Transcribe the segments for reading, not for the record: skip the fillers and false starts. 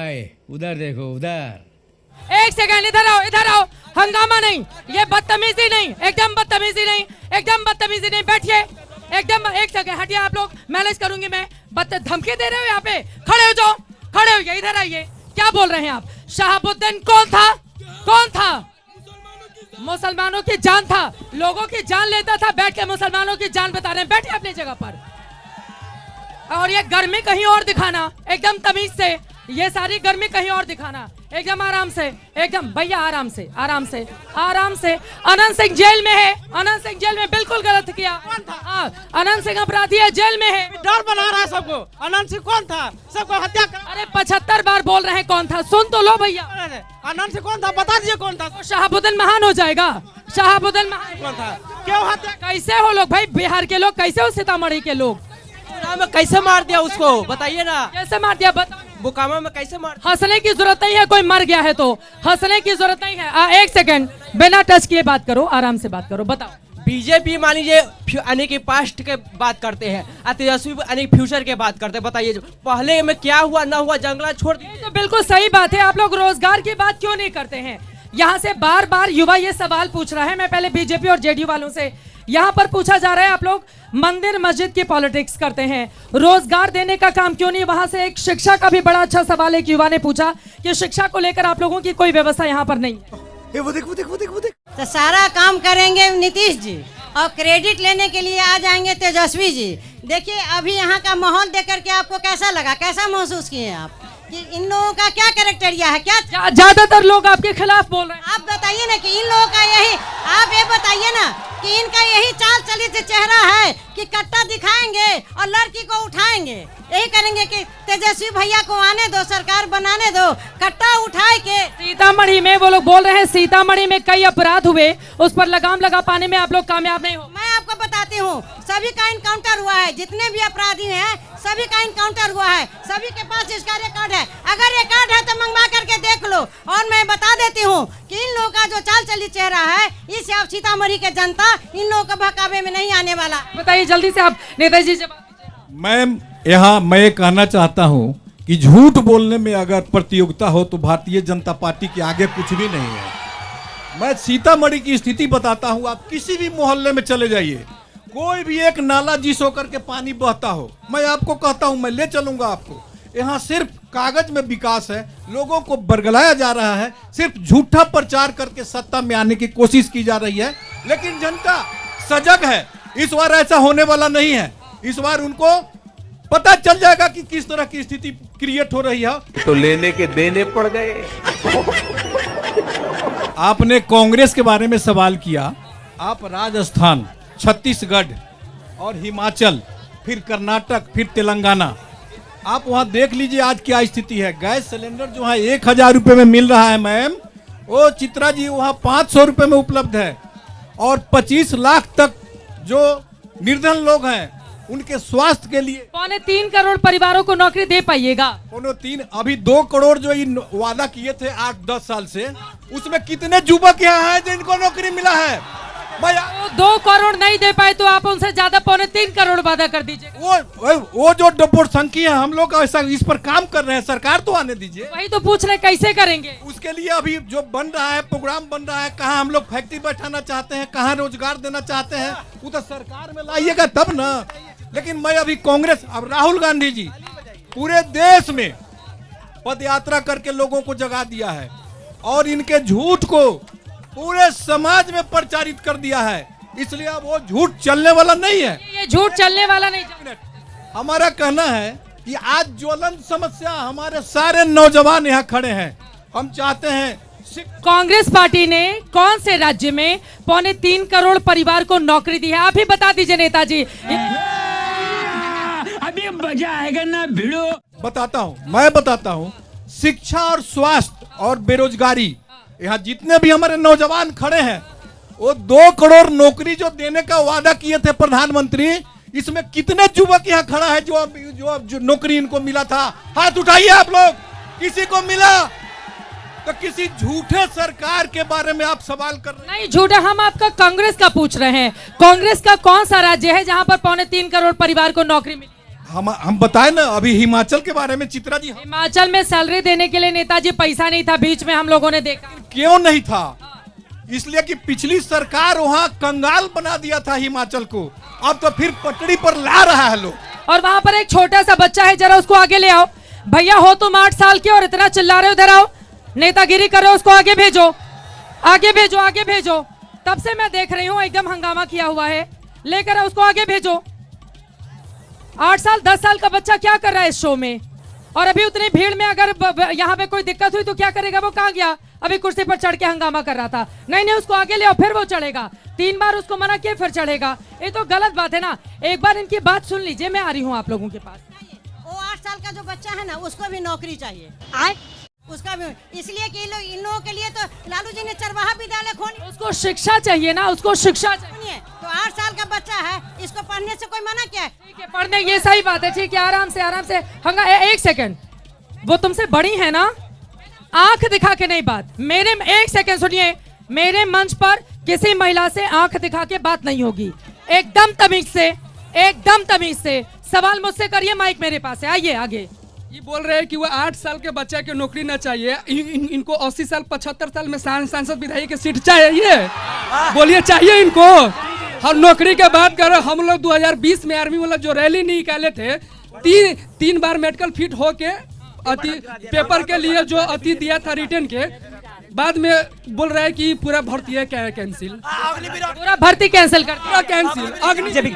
भाई, उधर देखो उधर। एक सेकंड, इधर आओ इधर आओ। हंगामा नहीं, ये बदतमीजी नहीं, एकदम बदतमीजी नहीं, एकदम बदतमीजी नहीं। बैठिए एकदम। एक सेकंड हटिए आप लोग, मैनेज करूंगी मैं। धमकी दे रहे हो यहाँ पे? खड़े हो जाओ, खड़े हो जाइए, इधर आइए। क्या बोल रहे हैं आप? शहाबुद्दीन कौन था? कौन था? मुसलमानों की जान था, लोगों की जान लेता था, बैठ के मुसलमानों की जान बता रहे हैं। बैठिए अपनी जगह पर। और ये गर्मी कहीं और दिखाना, एकदम तमीज से। ये सारी गर्मी कहीं और दिखाना, एकदम आराम से, एकदम भैया आराम से, आराम से, आराम से। अनंत सिंह जेल में है, अनंत सिंह जेल में, बिल्कुल गलत किया। अनंत सिंह अपराधी है, जेल में है। डर बना रहा है सबको। अनंत सिंह कौन था? सबको हत्या कर। अरे 75 बार बोल रहे हैं कौन था, सुन तो लो भैया। अनंत सिंह कौन था? बता दीजिए कौन था। शहाबुद्दीन महान हो जाएगा। शहाबुद्दीन महान कौन था? क्यों हत्या? कैसे हो लोग भाई, बिहार के लोग कैसे हो, सीतामढ़ी के लोग? में कैसे मार दिया उसको बताइए ना। कैसे मार दिया बताओ। बुकामा में कैसे मार? हंसने की जरूरत नहीं है, कोई मर गया है तो हंसने की जरूरत नहीं है। एक सेकंड, बिना टच किए बात करो, आराम से बात करो। बताओ। बीजेपी मान लीजिए यानी कि पास्ट के बात करते हैं, तेजस्वी यानी फ्यूचर के बात करते हैं। बताइए जो पहले में क्या हुआ ना हुआ, जंगला छोड़ दिए। तो बिल्कुल सही बात है। आप लोग रोजगार की बात क्यों नहीं करते हैं? यहाँ से बार बार युवा ये सवाल पूछ रहा है। मैं पहले बीजेपी और जेडीयू वालों से यहाँ पर पूछा जा रहा है, आप लोग मंदिर मस्जिद की पॉलिटिक्स करते हैं, रोजगार देने का काम क्यों नहीं? वहां से एक शिक्षा का भी बड़ा अच्छा सवाल एक युवा ने पूछा कि शिक्षा को लेकर आप लोगों की कोई व्यवस्था यहाँ पर नहीं है। वो देख। तो सारा काम करेंगे नीतीश जी और क्रेडिट लेने के लिए आ जाएंगे तेजस्वी जी। देखिए अभी यहाँ का माहौल देख करके आपको कैसा लगा, कैसा महसूस किए आप कि इन लोगों का क्या कैरेक्टरिया है? क्या ज्यादातर लोग आपके खिलाफ बोल रहे हैं। आप बताइए ना कि इन लोगों का यही, आप ये बताइए ना कि इनका यही चाल चलित चेहरा है कि कट्टा दिखाएंगे और लड़की को उठाएंगे, यही करेंगे कि तेजस्वी भैया को आने दो, सरकार बनाने दो, कट्टा उठाए के। सीतामढ़ी में वो लोग बोल रहे हैं, सीतामढ़ी में कई अपराध हुए, उस पर लगाम लगा पाने में आप लोग कामयाब नहीं हो। मैं आपको बताती हूँ, सभी का इनकाउंटर हुआ है, जितने भी अपराधी हैं सभी का इनकाउंटर हुआ है, सभी के पास इसका रिकॉर्ड है। अगर रिकॉर्ड है तो मंगवा करके देख लो। और मैं बता देती हूँ कि इन लोगों का जो चाल चली चेहरा है, इससे आप सीतामढ़ी के जनता इन लोगों के बहकावे में नहीं आने वाला। बताइए जल्दी से आप नेताजी जी। मैम यहाँ मैं कहना चाहता हूँ कि झूठ बोलने में अगर प्रतियोगिता हो तो भारतीय जनता पार्टी के आगे कुछ भी नहीं है। मैं सीतामढ़ी की स्थिति बताता हूँ, आप किसी भी मोहल्ले में चले जाइए, कोई भी एक नाला जिस होकर के पानी बहता हो, मैं आपको कहता हूँ, मैं ले चलूंगा आपको। यहाँ सिर्फ कागज में विकास है, लोगों को बरगलाया जा रहा है, सिर्फ झूठा प्रचार करके सत्ता में आने की कोशिश की जा रही है। लेकिन जनता सजग है, इस बार ऐसा होने वाला नहीं है। इस बार उनको पता चल जाएगा कि किस तरह की स्थिति क्रिएट हो रही है। तो लेने के देने पड़ गए। आपने कांग्रेस के बारे में सवाल किया। आप राजस्थान, छत्तीसगढ़ और हिमाचल, फिर कर्नाटक, फिर तेलंगाना, आप वहां देख लीजिए आज क्या स्थिति है। गैस सिलेंडर जो है 1000 रुपए में मिल रहा है मैम, वो चित्रा जी वहां 500 रुपए में उपलब्ध है। और 25 लाख तक जो निर्धन लोग हैं उनके स्वास्थ्य के लिए 3.25 करोड़ परिवारों को नौकरी दे पाइएगा। अभी 2 करोड़ जो वादा किए थे 8-10 साल से, उसमें कितने युवक यहाँ हैं जिनको नौकरी मिला है? 2 करोड़ नहीं दे पाए तो आप उनसे ज्यादा 3.25 करोड़ वादा कर दीजिए। वो जो डपोरसंखी है, हम लोग ऐसा इस पर काम कर रहे हैं, सरकार तो आने दीजिए। वही तो पूछ रहे कैसे करेंगे? उसके लिए अभी जो बन रहा है, प्रोग्राम बन रहा है, कहाँ हम लोग फैक्ट्री बैठाना चाहते हैं, कहाँ रोजगार देना चाहते हैं, वो तो सरकार में लाइएगा तब ना। लेकिन मैं अभी कांग्रेस, अब राहुल गांधी जी पूरे देश में पद यात्रा करके लोगों को जगा दिया है और इनके झूठ को पूरे समाज में प्रचारित कर दिया है, इसलिए अब वो झूठ चलने वाला नहीं है। ये झूठ चलने वाला नहीं। हमारा कहना है कि आज ज्वलंत समस्या, हमारे सारे नौजवान यहाँ खड़े हैं, हम चाहते हैं कांग्रेस पार्टी ने कौन से राज्य में 3.25 करोड़ परिवार को नौकरी दी है? आप ही बता दीजिए नेताजी। अभी मजा आएगा ना भिड़ो। मैं बताता हूँ। शिक्षा और स्वास्थ्य और बेरोजगारी, यहाँ जितने भी हमारे नौजवान खड़े हैं, वो 2 करोड़ नौकरी जो देने का वादा किए थे प्रधानमंत्री, इसमें कितने युवक यहाँ खड़ा है जो नौकरी इनको मिला था? हाथ उठाइए आप लोग, किसी को मिला? तो किसी झूठे सरकार के बारे में आप सवाल कर रहे हैं। नहीं झूठा, हम आपका कांग्रेस का पूछ रहे हैं। कांग्रेस का कौन सा राज्य है जहां पर 3.25 करोड़ परिवार को नौकरी मिली? हम बताए ना अभी हिमाचल के बारे में चित्रा जी। हिमाचल में सैलरी देने के लिए नेताजी पैसा नहीं था, बीच में हम लोगों ने देखा। क्यों नहीं था? इसलिए कि पिछली सरकार वहां कंगाल बना दिया था हिमाचल को, अब तो फिर पटड़ी पर ला रहा है लोग। और वहां पर एक छोटा सा बच्चा है, जरा उसको आगे ले आओ। भैया हो तुम 8 साल के और इतना चिल्ला रहे हो, उधर आओ, नेतागिरी कर रहे हो, उसको आगे भेजो, आगे भेजो, आगे भेजो। तब से मैं देख रही हूँ एकदम हंगामा किया हुआ है, लेकर उसको आगे भेजो। 8 साल 10 साल का बच्चा क्या कर रहा है इस शो में? और अभी उतनी भीड़ में अगर यहाँ पे कोई दिक्कत हुई तो क्या करेगा? वो कहाँ गया? अभी कुर्सी पर चढ़ के हंगामा कर रहा था। नहीं नहीं, उसको आगे ले आओ, फिर वो चढ़ेगा। 3 बार उसको मना किया, फिर चढ़ेगा। ये तो गलत बात है ना। एक बार इनकी बात सुन लीजिए, मैं आ रही हूँ आप लोगों के पास। वो 8 साल का जो बच्चा है ना, उसको भी नौकरी चाहिए, उसका भी, इसलिए कि इन लोगों के लिए तो लालू जी ने चरवाहा विद्यालय खोली। उसको शिक्षा चाहिए ना, उसको शिक्षा चाहिए। तो 8 साल का बच्चा है, इसको पढ़ने से कोई मना क्या है? ठीक है, पढ़ने, ये सही बात है, ठीक है, आराम से आराम से। एक सेकंड, वो तुमसे बड़ी है ना, आंख दिखा के नहीं बात। मेरे, एक सेकंड सुनिए, मेरे मंच पर किसी महिला से आंख दिखा के बात नहीं होगी। एकदम तमीज से, एकदम तमीज से सवाल मुझसे करिए। माइक मेरे पास है, आइए आगे। ये बोल रहे हैं कि वो 8 साल के बच्चे की नौकरी ना चाहिए, इनको 80 साल 75 साल में सांसद विधायक की सीट चाहिए। बोलिए चाहिए इनको? हम नौकरी के बात कर रहे। हम लोग 2020 में आर्मी वाला जो रैली निकाले थे, 3 बार मेडिकल फिट होके अति पेपर के लिए जो अति दिया था रिटर्न के बाद में बोल रहा है कि पूरा भर्ती है कैंसिल, पूरा भर्ती कैंसिल कर दिया, कैंसिल।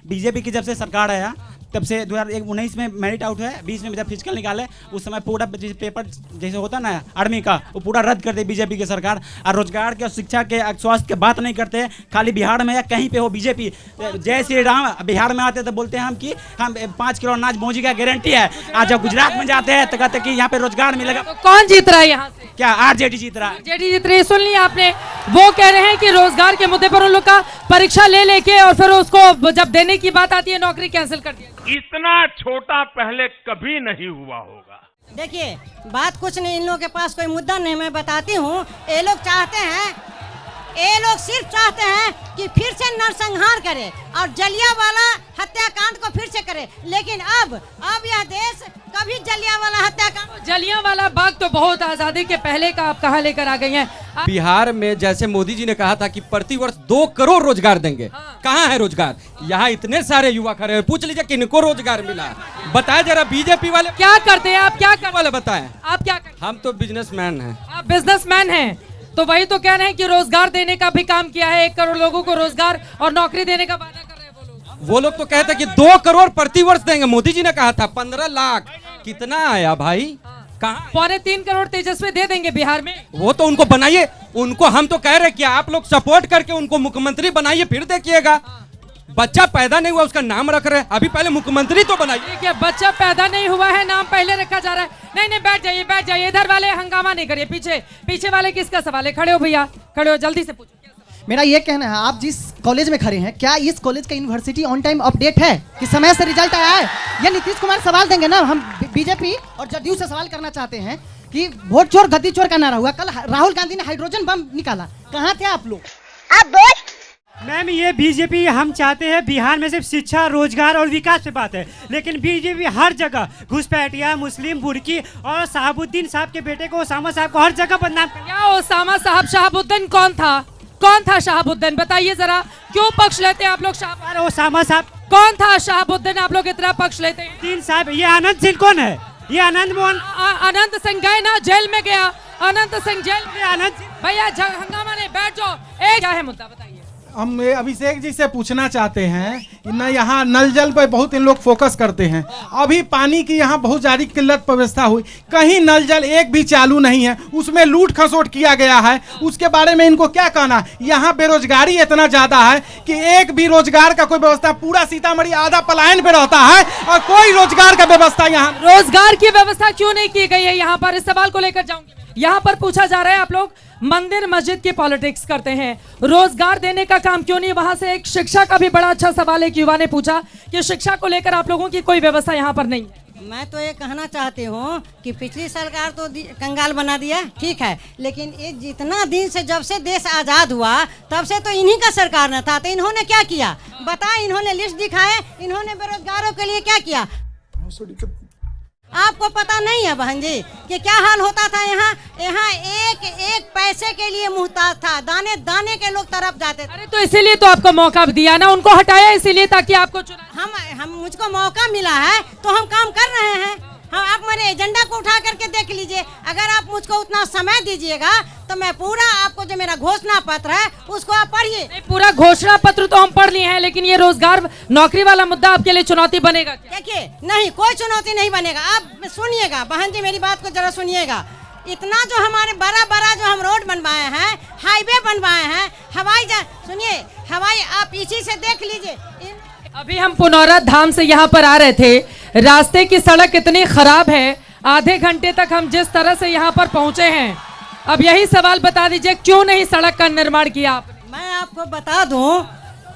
बीजेपी की जब से सरकार आया तब से 2019 में मेरिट आउट है, 20 में जब फिजिकल निकाले उस समय पूरा पेपर जैसे होता ना आर्मी का, वो पूरा रद्द कर दे बीजेपी की सरकार। और रोजगार के, शिक्षा के, स्वास्थ्य के बात नहीं करते। खाली बिहार में या कहीं पे हो बीजेपी, जय श्री राम। बिहार में आते तो बोलते हैं हम कि हम 5 किलो अनाज मोदी का गारंटी है। आज जब गुजरात में जाते हैं तो कहते हैं कि यहाँ पे रोजगार मिलेगा। तो कौन जीत रहा है यहाँ से? क्या आरजेडी जीत रहा है? आरजेडी जीत रही है। सुन लिया आपने, वो कह रहे हैं कि रोजगार के मुद्दे पर उन लोग का परीक्षा ले लेके और फिर उसको जब देने की बात आती है नौकरी कैंसिल कर दिया। इतना छोटा पहले कभी नहीं हुआ होगा। देखिए, बात कुछ नहीं, इन लोगों के पास कोई मुद्दा नहीं, मैं बताती हूँ। ये लोग चाहते हैं, ये लोग सिर्फ चाहते हैं कि फिर से नरसंहार करे और जलियांवाला हत्याकांड को फिर से करे। लेकिन अब यह देश कभी जलियांवाला हत्याकांड, जलियांवाला बाग तो बहुत आजादी के पहले का आप कहाँ लेकर आ गई हैं। बिहार में जैसे मोदी जी ने कहा था कि प्रतिवर्ष 2 करोड़ रोजगार देंगे, कहाँ है रोजगार? यहाँ इतने सारे युवा खड़े हैं, पूछ लीजिए किनको रोजगार मिला? बताए जरा, बीजेपी वाले क्या करते हैं आप? क्या वाले बताएं? आप क्या करते? हम तो बिजनेसमैन हैं। आप बिजनेसमैन हैं, तो वही तो कह रहे हैं कि रोजगार देने का भी काम किया है। 1 करोड़ लोगों को रोजगार और नौकरी देने का वादा कर रहे हैं वो लोग तो कहते हैं कि 2 करोड़ प्रतिवर्ष देंगे। मोदी जी ने कहा था 15 लाख। कितना आया भाई? कहाँ? 3.25 करोड़ तेजस्वी दे देंगे बिहार में। वो तो उनको बनाइए, उनको हम तो कह रहे हैं कि आप लोग सपोर्ट करके उनको मुख्यमंत्री बनाइए, फिर देखिएगा। बच्चा पैदा नहीं हुआ उसका नाम रख रहे हैं, अभी पहले मुख्यमंत्री तो बनाइए। ठीक है, बच्चा पैदा नहीं हुआ है, नाम पहले रखा जा रहा है। नहीं नहीं, बैठ जाइए, बैठ जाइए। इधर वाले हंगामा नहीं करिए, पीछे वाले किसका सवाल है? खड़े हो भैया, खड़े हो, जल्दी से पूछो। मेरा ये कहना है, आप जिस कॉलेज में खड़े हैं, क्या इस कॉलेज का यूनिवर्सिटी ऑन टाइम अपडेट है कि समय से रिजल्ट आया है? ये नीतीश कुमार सवाल देंगे ना। हम बीजेपी और जदयू से सवाल करना चाहते हैं कि वोट चोर गद्दी चोर का नारा हुआ। कल राहुल गांधी ने हाइड्रोजन बम निकाला, कहाँ थे आप लोग? मैम, ये बीजेपी, हम चाहते हैं बिहार में सिर्फ शिक्षा, रोजगार और विकास पे बात है, लेकिन बीजेपी हर जगह घुसपैठिया, मुस्लिम, बुर्की और शहाबुद्दीन साहब के बेटे को, ओसामा साहब को हर जगह बदनाम। क्या ओसामा साहब? शहाबुद्दीन कौन था? कौन था शहाबुद्दीन? बताइए जरा, क्यों पक्ष लेते हैं आप लोग? ओसामा साहब कौन था? शहाबुद्दीन आप लोग इतना पक्ष लेते हैं? 3 साहब। ये आनंद सिंह कौन है? ये आनंद मोहन, अनंत सिंह गए ना, जेल में गया अनंत सिंह, जेल में। आनंद भैया हंगामा नहीं, बैठ जाओ। क्या है मुद्दा, बताइए। हम अभिषेक जी से पूछना चाहते हैं ना, यहाँ नल जल पर बहुत इन लोग फोकस करते हैं। अभी पानी की यहाँ बहुत ज़्यादा किल्लत व्यवस्था हुई, कहीं नल जल एक भी चालू नहीं है, उसमें लूट खसोट किया गया है। उसके बारे में इनको क्या कहना है? यहाँ बेरोजगारी इतना ज़्यादा है कि एक भी रोजगार का कोई व्यवस्था, पूरा सीतामढ़ी आधा पलायन पे रहता है और कोई रोजगार का व्यवस्था यहाँ। रोजगार की व्यवस्था क्यों नहीं की गई है यहाँ पर? इस सवाल को लेकर जाऊंगी। यहाँ पर पूछा जा रहा है, आप लोग मंदिर मस्जिद की पॉलिटिक्स करते हैं, रोजगार देने का काम क्यों नहीं? वहां से एक शिक्षा का भी बड़ा अच्छा सवाल एक युवा ने पूछा कि शिक्षा को लेकर आप लोगों की कोई व्यवस्था यहाँ पर नहीं है। मैं तो ये कहना चाहती हूँ कि पिछली सरकार तो कंगाल बना दिया, ठीक है, लेकिन ये जितना दिन से, जब से देश आज़ाद हुआ तब से तो इन्हीं का सरकार न था, तो इन्होंने क्या किया? बता, इन्होंने लिस्ट दिखाए, इन्होंने बेरोजगारों के लिए क्या किया? आपको पता नहीं है बहन जी कि क्या हाल होता था यहाँ एक एक पैसे के लिए मुहताज था, दाने दाने के लोग तरफ जाते थे। अरे तो इसीलिए तो आपको मौका दिया ना, उनको हटाया इसीलिए ताकि आपको चुना। हम मुझको मौका मिला है तो हम काम कर रहे हैं। हम आप मेरे एजेंडा को उठा करके देख लीजिए। अगर आप मुझको उतना समय दीजिएगा तो मैं पूरा आपको जो मेरा घोषणा पत्र है उसको आप पढ़िए। पूरा घोषणा पत्र तो हम पढ़ लिए हैं, लेकिन ये रोजगार नौकरी वाला मुद्दा आपके लिए चुनौती बनेगा? देखिए, नहीं, कोई चुनौती नहीं बनेगा। आप सुनिएगा बहन जी, मेरी बात को जरा सुनिएगा। इतना जो हमारे बड़ा जो हम रोड बनवाए हैं, हाईवे बनवाए हैं, सुनिए, हवाई आप इसी से देख लीजिए। अभी हम पुनौरा धाम से यहाँ पर आ रहे थे, रास्ते की सड़क इतनी खराब है, आधे घंटे तक हम जिस तरह से यहाँ पर पहुँचे हैं, अब यही सवाल बता दीजिए क्यों नहीं सड़क का निर्माण किया आपने? मैं आपको बता दूं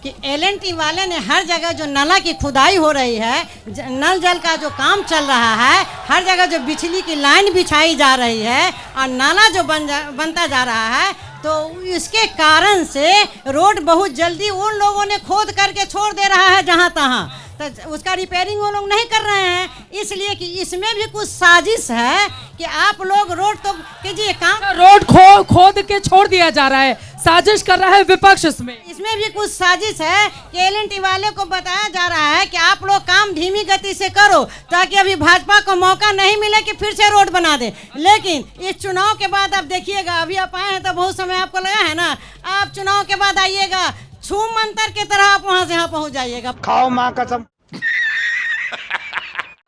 कि L&T वाले ने हर जगह जो नाला की खुदाई हो रही है, नल जल का जो काम चल रहा है, हर जगह जो बिजली की लाइन बिछाई जा रही है और नाला जो बनता जा रहा है, तो इसके कारण से रोड बहुत जल्दी उन लोगों ने खोद करके छोड़ दे रहा है जहां तहां, तो उसका रिपेयरिंग वो लोग नहीं कर रहे हैं। इसलिए कि इसमें भी कुछ साजिश है कि आप लोग रोड तो कीजिए काम, रोड खोद के छोड़ दिया जा रहा है, साजिश कर रहा है विपक्ष। इसमें भी कुछ साजिश है कि L&T वाले को बताया जा रहा है कि आप लोग काम धीमी गति से करो ताकि अभी भाजपा को मौका नहीं मिले कि फिर से रोड बना दे। लेकिन इस चुनाव के बाद आप देखिएगा, अभी आप आए हैं तो बहुत समय आपको लगा है ना, आप चुनाव के बाद आइएगा, छू मंतर की तरह आप वहां से यहाँ पहुंच जाइएगा। खाओ माँ कसम।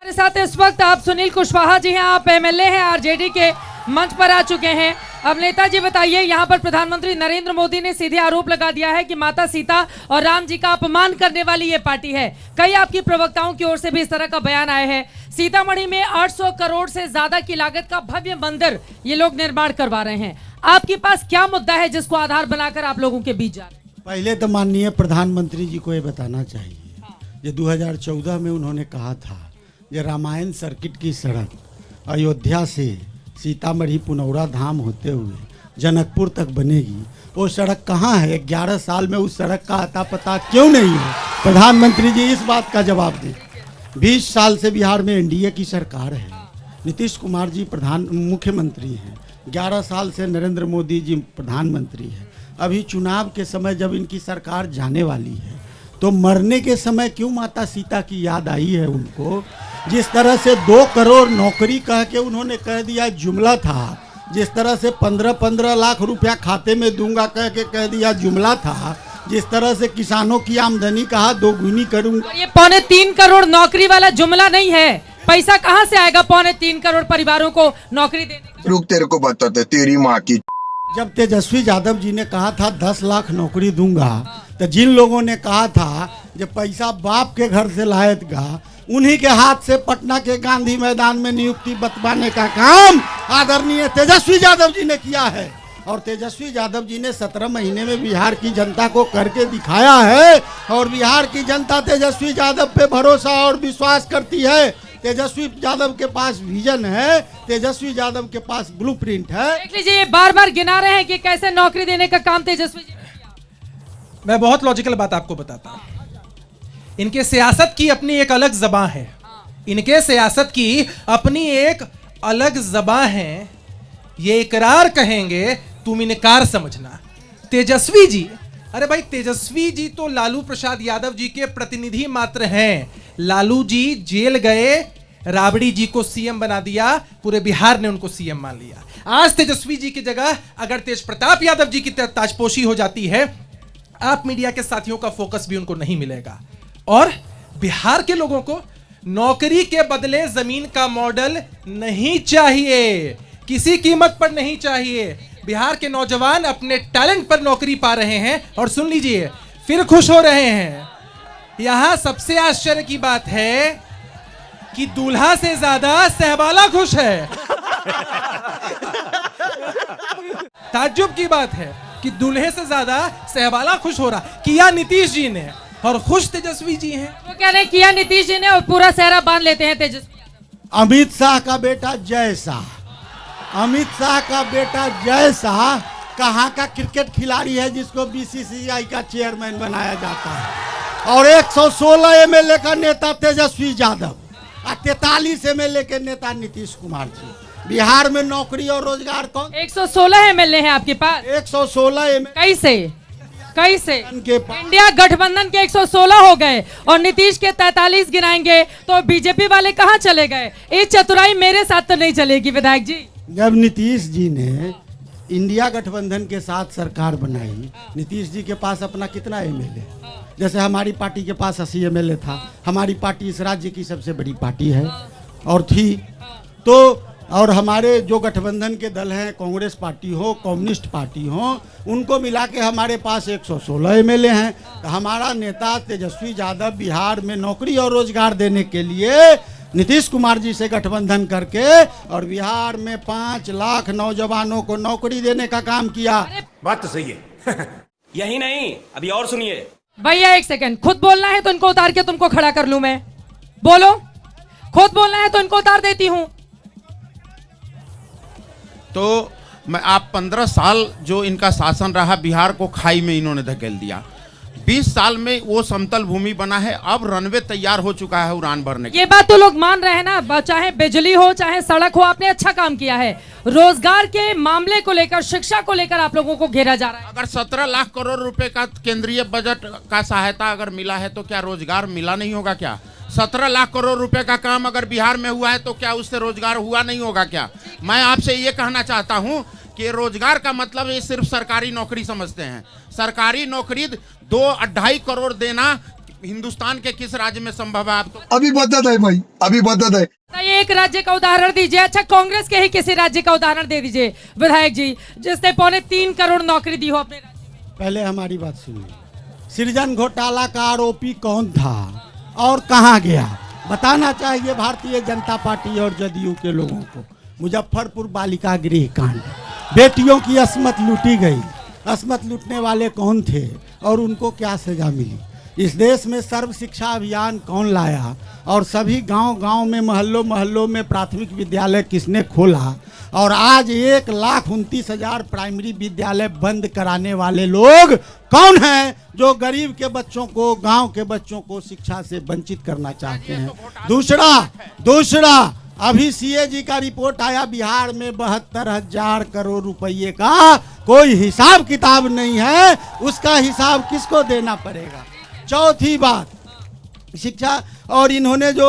हमारे साथ इस वक्त आप सुनील कुशवाहा जी हैं, आप MLA हैं, RJD के मंच पर आ चुके हैं। अब नेताजी बताइए, यहाँ पर प्रधानमंत्री नरेंद्र मोदी ने सीधे आरोप लगा दिया है कि माता सीता और राम जी का अपमान करने वाली ये पार्टी है। कई आपकी प्रवक्ताओं की ओर से भी इस तरह का बयान आए हैं। सीतामढ़ी में 800 करोड़ से ज्यादा की लागत का भव्य मंदिर ये लोग निर्माण करवा रहे हैं। आपके पास क्या मुद्दा है जिसको आधार बनाकर आप लोगों के बीच जा रहे हैं? पहले तो माननीय प्रधानमंत्री जी को ये बताना चाहिए, जो 2014 में उन्होंने कहा था ये रामायण सर्किट की सड़क अयोध्या से सीतामढ़ी पुनौरा धाम होते हुए जनकपुर तक बनेगी, वो सड़क कहाँ है? 11 साल में उस सड़क का अता पता क्यों नहीं है? प्रधानमंत्री जी इस बात का जवाब दें। 20 साल से बिहार में NDA की सरकार है, नीतीश कुमार जी मुख्यमंत्री हैं, 11 साल से नरेंद्र मोदी जी प्रधानमंत्री हैं। अभी चुनाव के समय जब इनकी सरकार जाने वाली है तो मरने के समय क्यों माता सीता की याद आई है उनको? जिस तरह से 2 करोड़ नौकरी कह के उन्होंने कह दिया जुमला था, जिस तरह से 15-15 लाख रुपया खाते में दूंगा कह दिया जुमला था, जिस तरह से किसानों की आमदनी कहा 2 गुनी करूंगा। ये 3.25 करोड़ नौकरी वाला जुमला नहीं है, पैसा कहाँ से आएगा 3.25 करोड़ परिवारों को नौकरी देने? रुक, तेरे को बताते, तेरी माँ की। जब तेजस्वी यादव जी ने कहा था 10 लाख नौकरी दूंगा, तो जिन लोगों ने कहा था जब पैसा बाप के घर से लाएगा, उन्हीं के हाथ से पटना के गांधी मैदान में नियुक्ति बतवाने का काम आदरणीय तेजस्वी यादव जी ने किया है। और तेजस्वी यादव जी ने 17 महीने में बिहार की जनता को करके दिखाया है, और बिहार की जनता तेजस्वी यादव पे भरोसा और विश्वास करती है। तेजस्वी यादव के पास विजन है, तेजस्वी यादव के पास ब्लूप्रिंट है। देख लीजिए, बार-बार गिना रहे हैं कि कैसे नौकरी देने का काम तेजस्वी जी। मैं बहुत लॉजिकल बात आपको बताता हूं। इनके सियासत की अपनी एक अलग ज़बां है, इनके सियासत की अपनी एक अलग ज़बां है। ये इकरार कहेंगे, तुम इनकार समझना। तेजस्वी जी, अरे भाई तेजस्वी जी तो लालू प्रसाद यादव जी के प्रतिनिधि मात्र हैं। लालू जी जेल गए, राबड़ी जी को सीएम बना दिया, पूरे बिहार ने उनको सीएम मान लिया। आज तेजस्वी जी की जगह अगर तेज प्रताप यादव जी की ताजपोशी हो जाती है, आप मीडिया के साथियों का फोकस भी उनको नहीं मिलेगा। और बिहार के लोगों को नौकरी के बदले जमीन का मॉडल नहीं चाहिए, किसी कीमत पर नहीं चाहिए। बिहार के नौजवान अपने टैलेंट पर नौकरी पा रहे हैं और सुन लीजिए फिर खुश हो रहे हैं। यहां सबसे आश्चर्य की बात है कि दूल्हा से ज्यादा सहवाला खुश है। ताज्जुब की बात है कि दूल्हे से ज्यादा सहवाला खुश हो रहा। किया नीतीश जी ने और खुश तेजस्वी जी हैं। वो कह रहे हैं किया नीतीश जी ने और पूरा सेहरा बांध लेते हैं तेजस्वी। अमित शाह का बेटा जय शाह, अमित शाह का बेटा जय शाह कहाँ का क्रिकेट खिलाड़ी है जिसको BCCI का चेयरमैन बनाया जाता है? और 116 एमएलए का नेता तेजस्वी यादव और 43 एमएलए के नेता नीतीश कुमार जी। बिहार में नौकरी और रोजगार कौन? 116 एमएलए हैं आपके पास। 116 एमएलए कैसे इंडिया गठबंधन के 116 हो गए और नीतीश के 43 गिनाएंगे तो बीजेपी वाले कहां चले गए? ये चतुराई मेरे साथ तो नहीं चलेगी विधायक जी। जब नीतीश जी ने इंडिया गठबंधन के साथ सरकार बनाई, नीतीश जी के पास अपना कितना एमएलए? जैसे हमारी पार्टी के पास 80 एमएलए था। हमारी पार्टी इस राज्य की सबसे बड़ी पार्टी है और थी तो, और हमारे जो गठबंधन के दल हैं, कांग्रेस पार्टी हो, कम्युनिस्ट पार्टी हो, उनको मिला के हमारे पास 116 एमएलए हैं। तो हमारा नेता तेजस्वी यादव बिहार में नौकरी और रोजगार देने के लिए नीतीश कुमार जी से गठबंधन करके और बिहार में 5 लाख नौजवानों को नौकरी देने का काम किया। बात तो सही है। यही नहीं, अभी और सुनिए भैया। एक सेकंड, खुद बोलना है तो इनको उतार के तुमको खड़ा कर लूं मैं? बोलो, खुद बोलना है तो इनको उतार देती हूं। तो मैं आप 15 साल जो इनका शासन रहा, बिहार को खाई में इन्होंने धकेल दिया। 20 साल में वो समतल भूमि बना है, अब रनवे तैयार हो चुका है उड़ान भरने। ये बात तो लोग मान रहे हैं ना, चाहे बिजली हो चाहे सड़क हो, आपने अच्छा काम किया है। रोजगार के मामले को लेकर, शिक्षा को लेकर आप लोगों को घेरा जा रहा है। अगर 17 लाख करोड़ रुपए का केंद्रीय बजट का सहायता अगर मिला है तो क्या रोजगार मिला नहीं होगा क्या? 17 लाख करोड़ रुपए का काम अगर बिहार में हुआ है तो क्या उससे रोजगार हुआ नहीं होगा क्या? मैं आपसे ये कहना चाहता हूं कि रोजगार का मतलब ये सिर्फ सरकारी नौकरी समझते हैं। सरकारी नौकरी 2-2.5 करोड़ देना हिंदुस्तान के किस राज्य में संभव है? आप तो अभी बता दे भाई, अभी बता दे। एक राज्य का उदाहरण दीजिए। अच्छा, कांग्रेस के ही किसी राज्य का उदाहरण दे दीजिए विधायक जी, जिसने 3.25 करोड़ नौकरी दी हो अपने राज्य। पहले हमारी बात सुनिए। सृजन घोटाला का आरोपी कौन था और कहां गया? बताना चाहिए भारतीय जनता पार्टी और जदयू के लोगों को। मुजफ्फरपुर बालिका गृह कांड, बेटियों की अस्मत लूटी गई। अस्मत लूटने वाले कौन थे और उनको क्या सजा मिली? इस देश में सर्व शिक्षा अभियान कौन लाया और सभी गांव-गांव में, मोहल्लों में प्राथमिक विद्यालय किसने खोला? और आज 1,29,000 प्राइमरी विद्यालय बंद कराने वाले लोग कौन हैं जो गरीब के बच्चों को, गांव के बच्चों को शिक्षा से वंचित करना चाहते हैं? दूसरा अभी सीएजी का रिपोर्ट आया, बिहार में 72,000 करोड़ रुपए का कोई हिसाब किताब नहीं है। उसका हिसाब किसको देना पड़ेगा? चौथी बात, शिक्षा, और इन्होंने जो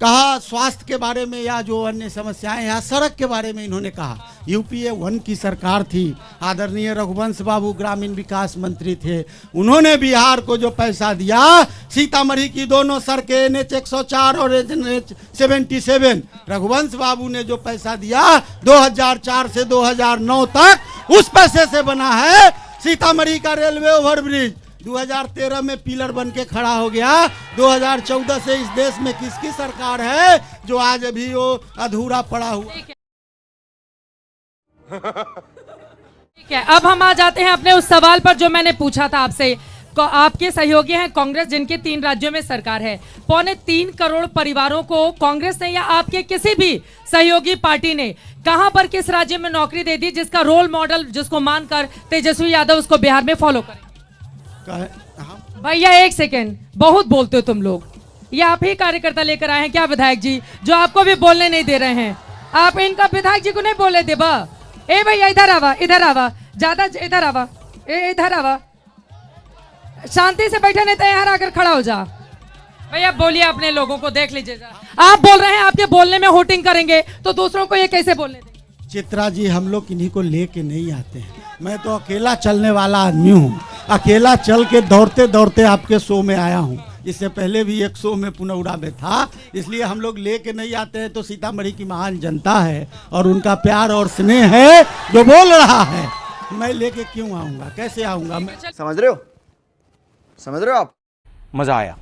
कहा स्वास्थ्य के बारे में या जो अन्य समस्याएं या सड़क के बारे में इन्होंने कहा। यूपीए 1 की सरकार थी, आदरणीय रघुवंश बाबू ग्रामीण विकास मंत्री थे, उन्होंने बिहार को जो पैसा दिया, सीतामढ़ी की दोनों सड़कें NH 104 और NH 77, रघुवंश बाबू ने जो पैसा दिया 2004 से 2009 तक, उस पैसे से बना है सीतामढ़ी का रेलवे ओवरब्रिज। 2013 में पिलर बन के खड़ा हो गया। 2014 से इस देश में किसकी सरकार है जो आज अभी वो अधूरा पड़ा हुआ? ठीक है, अब हम आ जाते हैं अपने उस सवाल पर जो मैंने पूछा था आपसे। आपके सहयोगी हैं कांग्रेस, जिनके 3 राज्यों में सरकार है। 3.25 करोड़ परिवारों को कांग्रेस ने या आपके किसी भी सहयोगी पार्टी ने कहां पर, किस राज्य में नौकरी दे दी जिसका रोल मॉडल, जिसको मानकर तेजस्वी यादव उसको बिहार में फॉलो करें? भैया एक सेकेंड, बहुत बोलते हो तुम लोग। ये आप ही कार्यकर्ता लेकर आए हैं क्या विधायक जी, जो आपको भी बोलने नहीं दे रहे हैं? आप इनका विधायक जी को नहीं बोलने दे बा। ए भैया इधर आवा, इधर आवा, ज्यादा इधर आवा, इधर आवा, शांति से बैठे नहीं तो यहाँ आकर खड़ा हो जा। भैया बोलिए, अपने लोगों को देख लीजिए। आप बोल रहे हैं आपके बोलने में होटिंग करेंगे तो दूसरों को ये कैसे बोलने देंगे? चित्रा जी, हम लोग इन्हीं को लेके नहीं आते हैं। मैं तो अकेला चलने वाला आदमी हूँ, अकेला चल के दौड़ते दौड़ते आपके शो में आया हूँ। इससे पहले भी एक शो में पुनौरा में था, इसलिए हम लोग लेके नहीं आते हैं। तो सीतामढ़ी की महान जनता है और उनका प्यार और स्नेह है जो बोल रहा है। मैं लेके क्यों आऊँगा, कैसे आऊँगा? मैं समझ रहे हो आप? मजा आया।